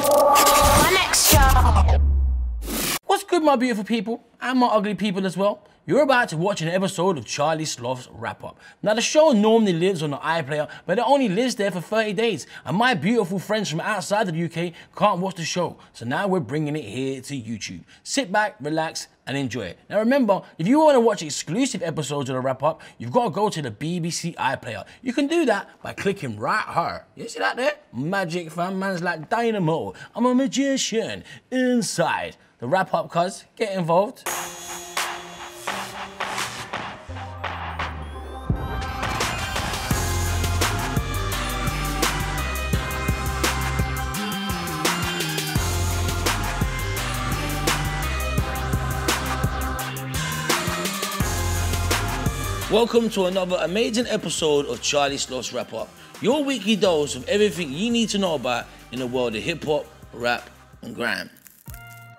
My next show. What's good, my beautiful people, and my ugly people as well? You're about to watch an episode of Charlie Sloth's wrap-up. Now, the show normally lives on the iPlayer, but it only lives there for 30 days, and my beautiful friends from outside of the UK can't watch the show, so now we're bringing it here to YouTube. Sit back, relax, and enjoy it. Now remember, if you want to watch exclusive episodes of the wrap-up, you've got to go to the BBC iPlayer. You can do that by clicking right here. You see that there? Magic, fam, man's like dynamo. I'm a magician. Inside the wrap-up, cuz, get involved. Welcome to another amazing episode of Charlie Sloth's Wrap Up, your weekly dose of everything you need to know about in the world of hip hop, rap, and grime.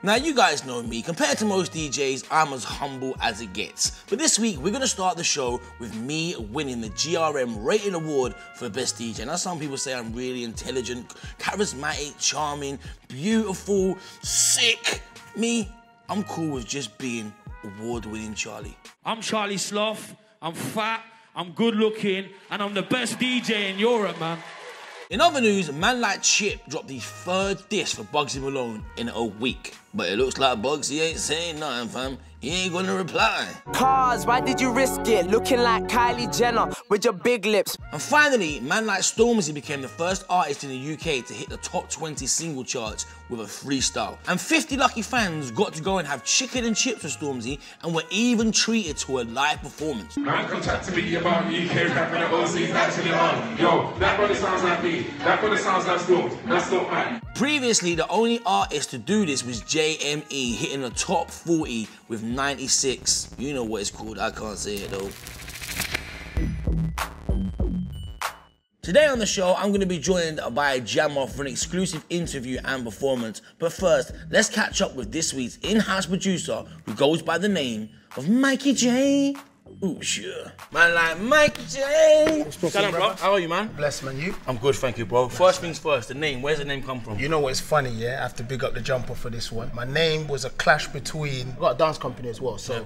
Now, you guys know me. Compared to most DJs, I'm as humble as it gets. But this week, we're gonna start the show with me winning the GRM Rating Award for Best DJ. Now, some people say I'm really intelligent, charismatic, charming, beautiful, sick. Me, I'm cool with just being award-winning Charlie. I'm Charlie Sloth. I'm fat, I'm good looking, and I'm the best DJ in Europe, man. In other news, man like Chip dropped his third diss for Bugsy Malone in a week. But it looks like Bugsy ain't saying nothing, fam. He ain't gonna reply. Cause, why did you risk it? Looking like Kylie Jenner with your big lips. And finally, man like Stormzy became the first artist in the UK to hit the top 20 single charts with a freestyle. And 50 lucky fans got to go and have chicken and chips with Stormzy and were even treated to a live performance. Man contacted me about UK rapping at OC's actually on. Yo, that brother sounds like me. That brother sounds like Storm. That's not man. Previously, the only artist to do this was JME, hitting the top 40 with 96. You know what it's called, I can't say it though. Today on the show, I'm going to be joined by a jammer for an exclusive interview and performance. But first, let's catch up with this week's in-house producer who goes by the name of Mikey J. Ooh, sure. Man like Mikey J. What's up, bro? How are you, man? Bless, man. You? I'm good, thank you, bro. First things first, the name. Where's the name come from? You know what's funny, yeah? I have to big up the jumper for this one. My name was a clash between... I've got a dance company as well, so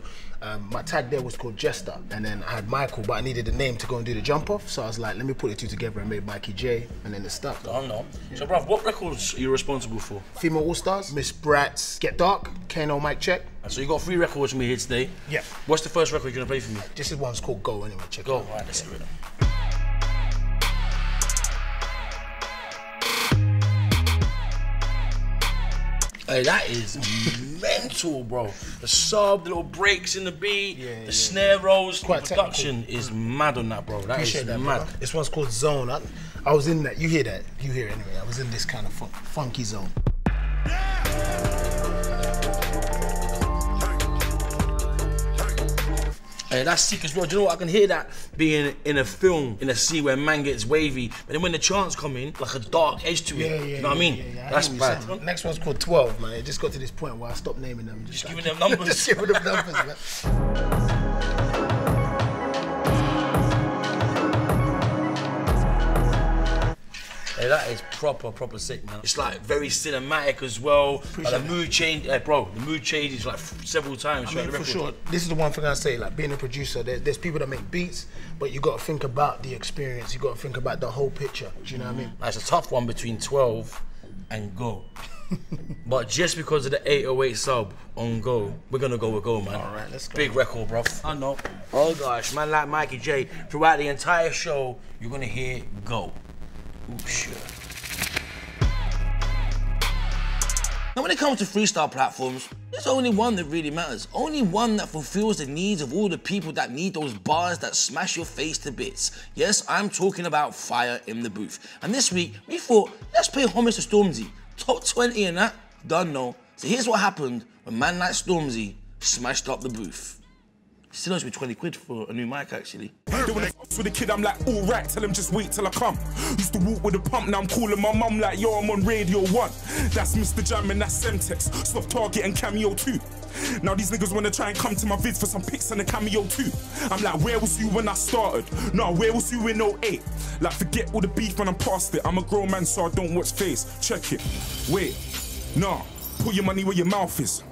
my tag there was called Jester. And then I had Michael, but I needed a name to go and do the jump off. So I was like, let me put the two together and made Mikey J, and then it stuck. I don't know. Yeah. So, bruv, what records are you responsible for? Female All-Stars, Miss Bratz, Get Dark, Kano Mic Check. So you got 3 records from me here today. Yeah. What's the first record you're gonna play for me? This is one's called Go, anyway, check Go, it out. alright, let's hear it. Hey, that is mental, bro. The sub, the little breaks in the beat, the snare rolls, the production is mad on that, bro. That Appreciate is that, mad. brother. This one's called Zone. I was in that. You hear that? You hear it anyway. I was in this kind of funky zone. Hey, that's sick as well. Do you know what? I can hear that being in a film, in a scene where man gets wavy, but then when the chants come in, like a dark edge to it. You know what I mean? Yeah. That's bad. Next one's called 12, man. It just got to this point where I stopped naming them. Just giving them numbers. Just giving them numbers, man. Hey, that is proper sick, man. It's like very cinematic as well. Like the mood change, bro. The mood changes like several times. I mean, for sure. This is the one thing I say. Like being a producer, there's people that make beats, but you got to think about the experience. You got to think about the whole picture. Do you know what I mean? It's a tough one between 12 and Go. But just because of the 808 sub on Go, we're gonna go with Go, man. All right, let's go. Big record, bro. I know. Oh gosh, man like Mikey J. Throughout the entire show, you're gonna hear Go. Ooh, sure. Now, when it comes to freestyle platforms, there's only one that really matters. Only one that fulfills the needs of all the people that need those bars that smash your face to bits. Yes, I'm talking about Fire in the Booth. And this week, we thought, let's pay homage to Stormzy. Top 20 in that, done know. So here's what happened when man like Stormzy smashed up the booth. Still owes me 20 quid for a new mic, actually. They wanna f with the kid, I'm like, alright, tell him just wait till I come. Used to walk with a pump, now I'm calling my mum like, yo, I'm on Radio 1. That's Mr. Jam and that's Semtex, Sloth, Target and Cameo too. Now these niggas wanna try and come to my vids for some pics and a cameo too. I'm like, where was you when I started? No, where was you in 08? Like, forget all the beef when I'm past it. I'm a grown man, so I don't watch face. Check it. Wait, nah, put your money where your mouth is.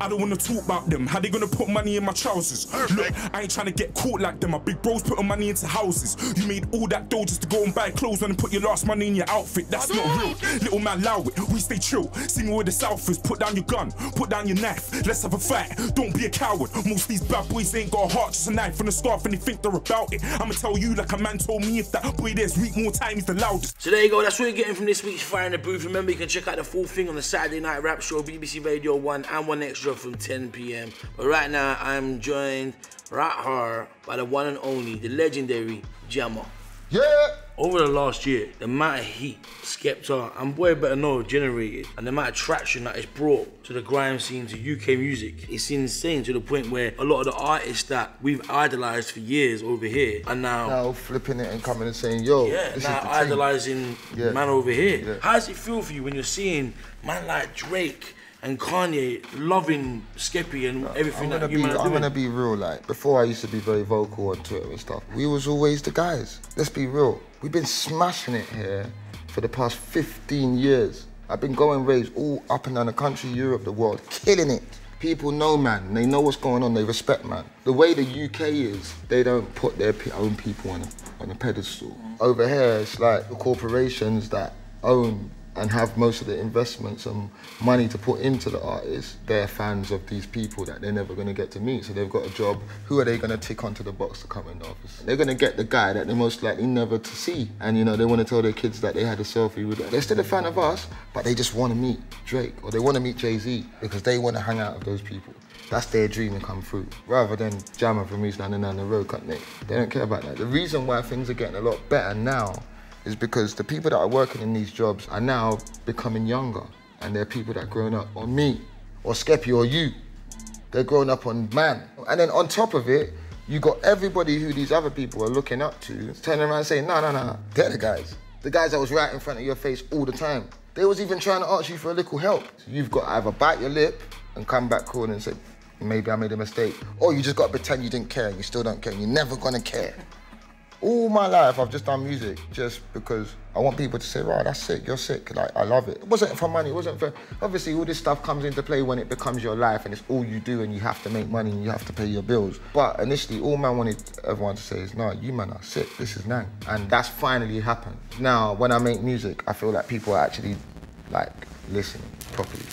I don't wanna talk about them. How they gonna put money in my trousers? Look, I ain't trying to get caught like them. My big bros putting money into houses. You made all that dough just to go and buy clothes and put your last money in your outfit. That's not real. Little man, allow it. We stay chill. See me where the south is. Put down your gun. Put down your knife. Let's have a fight. Don't be a coward. Most of these bad boys ain't got a heart, just a knife and a scarf, and they think they're about it. I'ma tell you like a man told me, if that boy there's weak more time, he's the loudest. So there you go, that's what you're getting from this week's Fire in the Booth. Remember, you can check out the full thing on the Saturday Night Rap Show, BBC Radio 1 and 1 Extra from 10 p.m. But right now, I'm joined right here by the one and only, the legendary Jammer. Yeah! Over the last year, the amount of heat Skepta and Boy Better Know generated, and the amount of traction that it's brought to the grime scene, to UK music, it's insane, to the point where a lot of the artists that we've idolised for years over here are now flipping it and coming and saying, yo, this now is the idolising man over here. Yeah. How does it feel for you when you're seeing man like Drake and Kanye loving Skeppy and everything that you man are doing? I'm gonna be real, like, before I used to be very vocal on Twitter and stuff, we was always the guys. Let's be real. We've been smashing it here for the past 15 years. I've been going raves all up and down the country, Europe, the world, killing it. People know, man, they know what's going on, they respect, man. The way the UK is, they don't put their own people on a pedestal. Over here, it's like the corporations that own and have most of the investments and money to put into the artists, they're fans of these people that they're never gonna get to meet. So they've got a job. Who are they gonna tick onto the box to come in the office? They're gonna get the guy that they're most likely never to see. And you know, they wanna tell their kids that they had a selfie with them. They're still a fan of us, but they just wanna meet Drake or they wanna meet Jay-Z because they wanna hang out with those people. That's their dream and come through. Rather than Jammer from East London down the road, can't they? They don't care about that. The reason why things are getting a lot better now is because the people that are working in these jobs are now becoming younger, and they're people that grown up on me, or Skeppy, or you. They're grown up on man. And then on top of it, you got everybody who these other people are looking up to, turning around saying, no, they're the guys. The guys that was right in front of your face all the time. They was even trying to ask you for a little help. So you've got to either bite your lip and come back cool and say, maybe I made a mistake, or you just got to pretend you didn't care, and you still don't care, and you're never gonna care. All my life, I've just done music just because I want people to say, right, that's sick, you're sick, like, I love it. It wasn't for money, it wasn't for... Obviously, all this stuff comes into play when it becomes your life and it's all you do and you have to make money and you have to pay your bills. But initially, all man wanted everyone to say is, no, you man are sick, this is nang. And that's finally happened. Now, when I make music, I feel like people are actually, like, listening properly.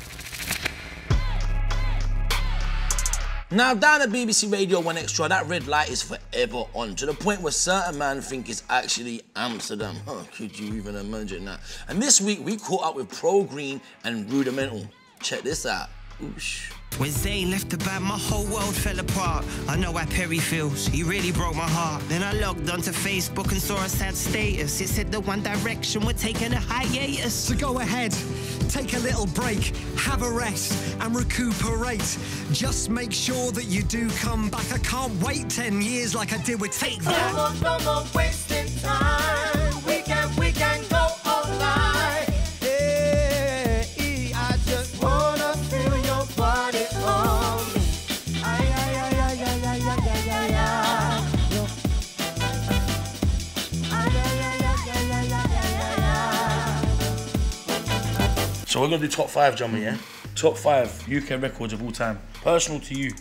Now down at BBC Radio 1 Extra, that red light is forever on, to the point where certain men think it's actually Amsterdam. Oh, could you even imagine that? And this week, we caught up with Pro Green and Rudimental. Check this out. Oosh. When Zayn left the band, my whole world fell apart. I know how Perry feels, he really broke my heart. Then I logged onto Facebook and saw a sad status. It said the One Direction were taking a hiatus. So go ahead, take a little break, have a rest and recuperate. Just make sure that you do come back. I can't wait 10 years like I did with Take That. No more wasting time. We can go all night. Hey, I just wanna feel your body on me. So we're gonna do top 5, Jammer, yeah? Top 5 UK records of all time. Personal to you.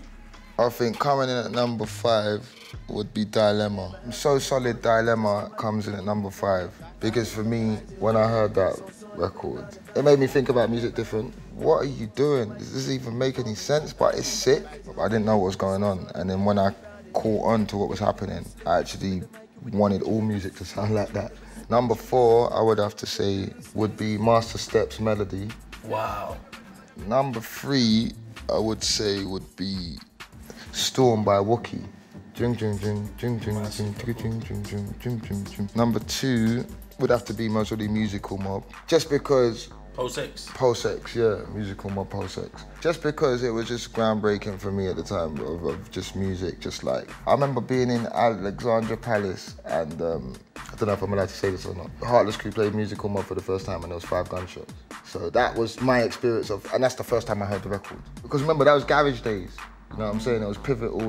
I think coming in at number 5 would be Dilemma. So Solid Dilemma comes in at number 5. Because for me, when I heard that record, it made me think about music different. What are you doing? Does this even make any sense? But it's sick. I didn't know what was going on. And then when I caught on to what was happening, I actually wanted all music to sound like that. Number 4, I would have to say, would be Master Steps Melody. Wow. Number 3, I would say, would be Storm by Wookie. Number 2 would have to be Most of the Musical Mob. Just because Post-sex? Post-sex, yeah. Musical mod post-sex. Just because it was just groundbreaking for me at the time of just music, just like... I remember being in Alexandra Palace and, I don't know if I'm allowed to say this or not, the Heartless Crew played musical mod for the first time and there was 5 gunshots. So that was my experience of, and that's the first time I heard the record. Because remember, that was garage days. You know what I'm saying? It was pivotal.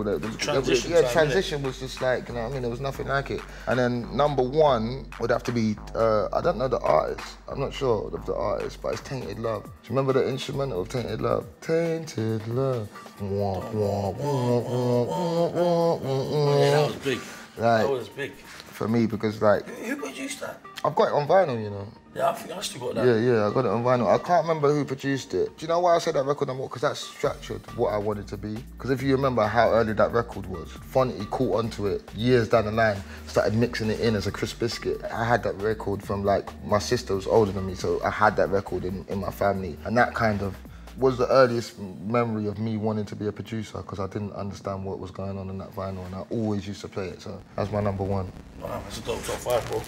Transition was just like, you know what I mean? There was nothing like it. And then number 1 would have to be, I don't know the artist. I'm not sure of the artist, but it's Tainted Love. Do you remember the instrumental of Tainted Love? Tainted Love. Yeah, that was big. Like, that was big. For me, because like... Who produced that? I've got it on vinyl, you know. Yeah, I think I still got that. Yeah, I got it on vinyl. I can't remember who produced it. Do you know why I said that record no more? Because that structured what I wanted to be. Because if you remember how early that record was, Fonty caught onto it years down the line, started mixing it in as a crisp biscuit. I had that record from like, my sister was older than me, so I had that record in my family. And that kind of was the earliest memory of me wanting to be a producer because I didn't understand what was going on in that vinyl and I always used to play it, so that's my number 1. Wow, that's a dope top 5, bro.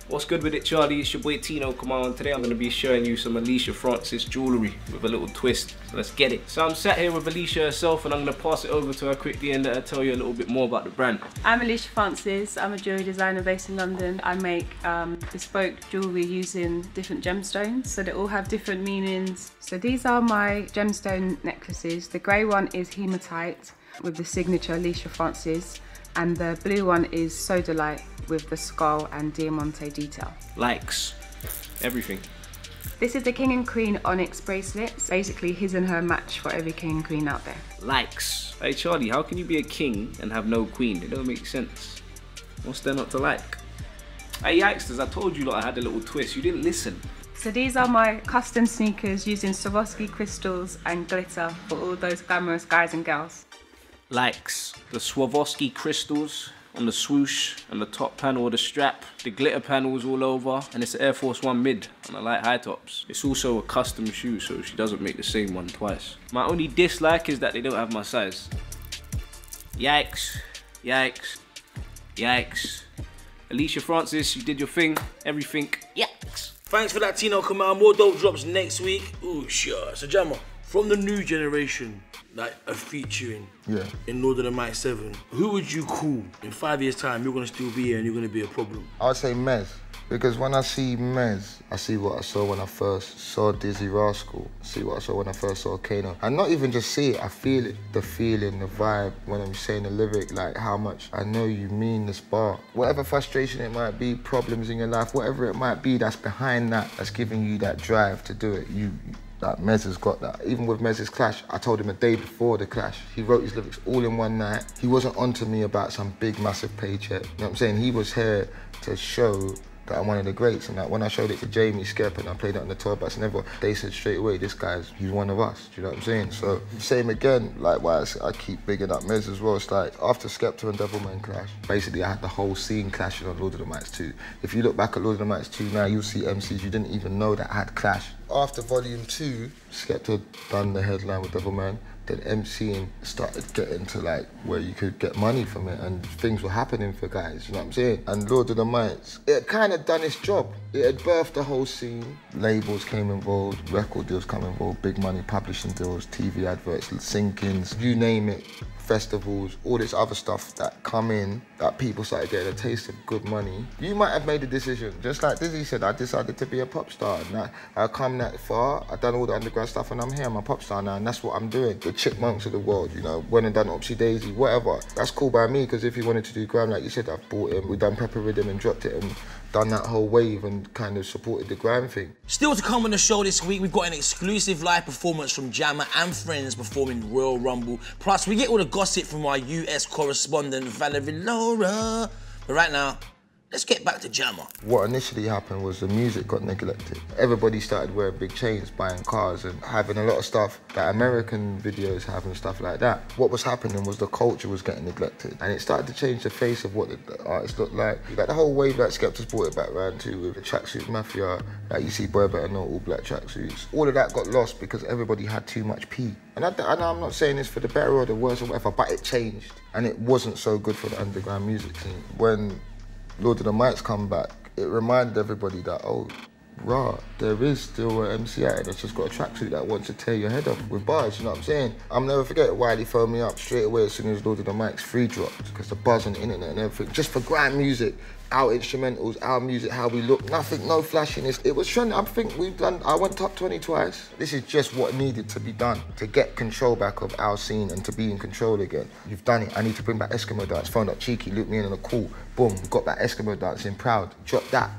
What's good with it, Charlie? It's your boy Tino. Come on, today I'm going to be showing you some ELISHA Francis jewellery with a little twist. So let's get it. So I'm sat here with ELISHA herself and I'm going to pass it over to her quickly and let her tell you a little bit more about the brand. I'm ELISHA Francis. I'm a jewellery designer based in London. I make bespoke jewellery using different gemstones, so they all have different meanings. So these are my gemstone necklaces. The grey one is hematite with the signature ELISHA Francis, and the blue one is sodalite with the skull and diamante detail. Likes, everything. This is the King and Queen Onyx bracelets. Basically his and her match for every king and queen out there. Likes. Hey Charlie, how can you be a king and have no queen? It don't make sense. What's there not to like? Hey Yikesters, I told you that I had a little twist. You didn't listen. So these are my custom sneakers using Swarovski crystals and glitter for all those glamorous guys and girls. Likes. The Swarovski crystals on the swoosh and the top panel of the strap, the glitter panels all over, and it's the Air Force One mid on the light high tops. It's also a custom shoe, so she doesn't make the same one twice. My only dislike is that they don't have my size. Yikes, yikes, yikes. ELISHA Francis, you did your thing, everything, yikes. Thanks for that, Tino. Come on, more dope drops next week. Ooh, sure. So Jammer, from the new generation, like a featuring in Lord of the Mic 7, who would you call in 5 years' time? You're gonna still be here and you're gonna be a problem. I would say Mez, because when I see Mez, I see what I saw when I first saw Dizzy Rascal, I see what I saw when I first saw Kano. And not even just see it, I feel it, the feeling, the vibe, when I'm saying the lyric, like how much I know you mean this bar. Whatever frustration it might be, problems in your life, whatever it might be that's behind that, that's giving you that drive to do it, that Mez has got that. Even with Mez's clash, I told him a day before the clash. He wrote his lyrics all in one night. He wasn't onto me about some big, massive paycheck. You know what I'm saying? He was here to show that I'm one of the greats, and that when I showed it to Jamie Skep and I played it on the tour bus and everyone, they said straight away, he's one of us. Do you know what I'm saying? So same again, like why I keep bigging up Mez as well. It's like after Skepta and Devilman clash, basically I had the whole scene clashing on Lord of the Mics 2. If you look back at Lord of the Mics 2 now, you'll see MCs you didn't even know that had clash. After Volume 2, Skepta done the headline with Devilman. Then MCing started getting to like where you could get money from it and things were happening for guys, you know what I'm saying? And Lord of the Mics, it had kind of done its job. It had birthed the whole scene. Labels came involved, record deals come involved, big money publishing deals, TV adverts, syncings, you name it. Festivals, all this other stuff that come in, that people started getting a taste of good money. You might have made a decision, just like Dizzy said, I decided to be a pop star. And I come that far, I've done all the underground stuff and I'm here, I'm a pop star now and that's what I'm doing. The Chipmunks of the world, you know, went and done Opsy Daisy, whatever. That's cool by me, because if you wanted to do grime, like you said, I've bought him, we done Pepper Rhythm and dropped it and done that whole wave and kind of supported the grime thing. Still to come on the show this week, we've got an exclusive live performance from Jammer and friends performing Royal Rumble. Plus, we get all the gossip from our US correspondent, Valerie Lora. But right now, let's get back to Jammer. What initially happened was the music got neglected. Everybody started wearing big chains, buying cars and having a lot of stuff that American videos have and stuff like that. What was happening was the culture was getting neglected and it started to change the face of what the artists looked like. Like the whole wave that Skepta's brought it back round to with the tracksuit mafia, like you see Boy Better Know, all black tracksuits. All of that got lost because everybody had too much P. And I'm not saying this for the better or the worse or whatever, but it changed and it wasn't so good for the underground music scene. When Lord of the Mics come back, It reminded everybody that, oh, rah, there is still an MC out there that's just got a tracksuit that wants to tear your head off with bars, you know what I'm saying? I'll never forget Wiley phoned me up straight away as soon as Lord of the Mics 3 dropped, because the buzz on the internet and everything, just for grime music, our instrumentals, our music, how we look, nothing, no flashiness. It was trending. I think I went top 20 twice. This is just what needed to be done to get control back of our scene and to be in control again. You've done it. I need to bring back Eskimo dance. Phoned up Cheeky, looped me in on a call. Boom, got back Eskimo dancing, proud. Dropped that.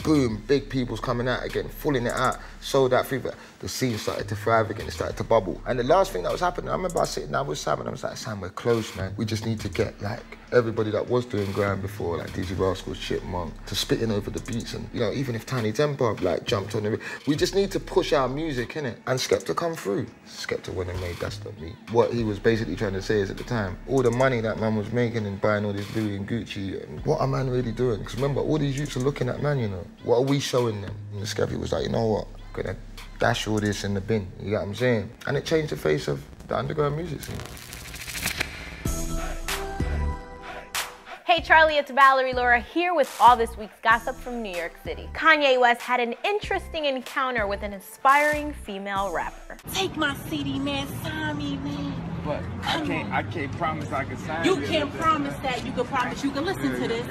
Boom, big people's coming out again, fulling it out, sold out free. The scene started to thrive again, it started to bubble. And the last thing that was happening, I remember I was sitting down with Sam and I was like, Sam, we're close, man. We just need to get like everybody that was doing grime before, like DJ Rascals, Chipmunk, to spitting over the beats. And you know, even if Tiny Temper like jumped on the, we just need to push our music, innit? And Skepta come through. Skepta went and made That's Not Me. What he was basically trying to say is at the time, all the money that man was making and buying all this Louis and Gucci, and what are man really doing? Because remember, all these youths are looking at man, you know. What are we showing them? And the Skepta was like, you know what? I'm gonna dash all this in the bin, you get what I'm saying? And it changed the face of the underground music scene. Hey Charlie, it's Valerie Lora here with all this week's gossip from New York City. Kanye West had an interesting encounter with an inspiring female rapper. Take my CD, man, sign me, man. But I can't promise I can sign you. You can't promise that. You can promise you can listen to this.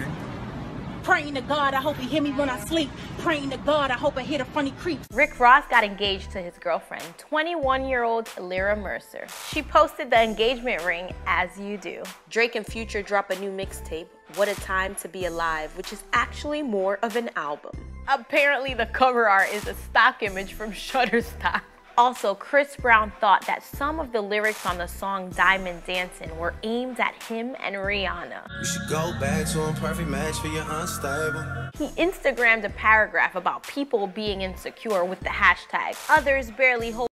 Praying to God, I hope he hear me when I sleep. Praying to God, I hope I hear the funny creeps. Rick Ross got engaged to his girlfriend, 21-year-old Lyra Mercer. She posted the engagement ring as you do. Drake and Future drop a new mixtape, What a Time to Be Alive, which is actually more of an album. Apparently the cover art is a stock image from Shutterstock. Also, Chris Brown thought that some of the lyrics on the song Diamond Dancin' were aimed at him and Rihanna. You should go back to a perfect match for your unstable. He Instagrammed a paragraph about people being insecure with the hashtag, others barely hold